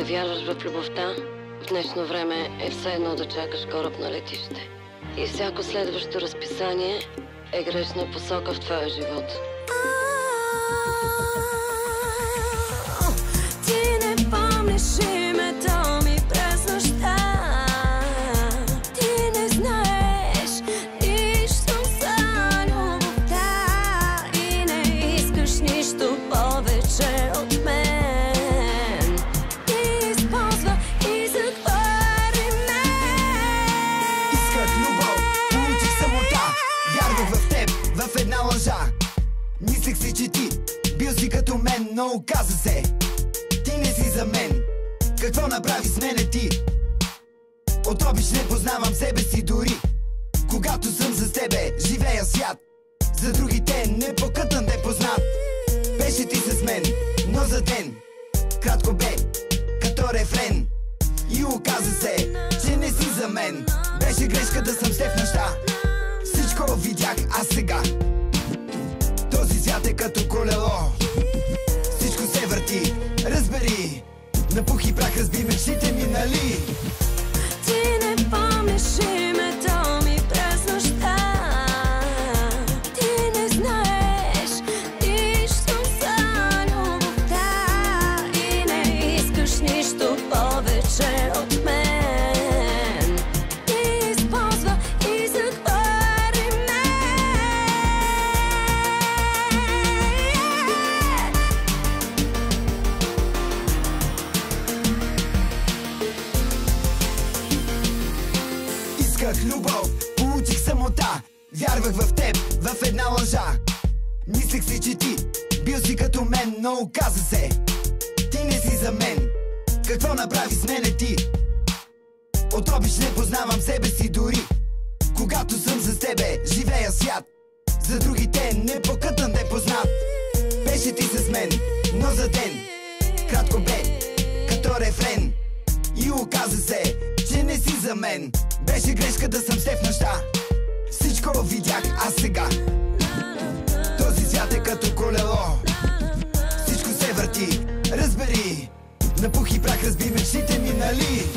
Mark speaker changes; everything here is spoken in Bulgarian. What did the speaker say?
Speaker 1: вярваш в любовта, в днешно време е все едно да чакаш кораб на летище. И всяко следващо разписание е грешна посока в твоя живот.
Speaker 2: Ти не помниш името ми през нощта. Ти не знаеш нищо за любовта и не искаш нищо повече от мен. Ти използва и затвори мен.
Speaker 3: Исках любов, получих самота. Вярвах в теб, в една лъжа. Мислех си, че ти бил си като мен, но оказа се, ти не си за мен. Какво направи с мене ти? От обич не познавам себе си дори. Когато съм с тебе, живея свят. За другите непокътан те познат. Беше ти с мен, но за ден. Кратко бе, като рефрен. И оказа се, че не си за мен. Беше грешка да съм с теб в нощта. Всичко видях аз сега. Този свят е като колело. Всичко се върти, разбери. На пух и прах разби мечтите ми, нали?
Speaker 2: Ти не помниш името ми през нощта. Ти не знаеш нищо за любовта и не искаш нищо повече от мен. Ти използва и затвори мен.
Speaker 3: Исках любов, получих самота. Вярвах в теб, в една лъжа. Мислех си, че ти бил си като мен, но оказа се, ти не си за мен. Какво направи с мене ти? От обич не познавам себе си дори. Когато съм с тебе, живея свят. За другите непокътан те познат. Беше ти с мен, но за ден. Кратко бе, като рефрен. И оказа се, че не си за мен. Беше грешка да съм с теб в нощта. Всичко видях аз сега. Този свят е като колело. Всичко се върти, разбери. На пух и прах разби мечтите ми, нали?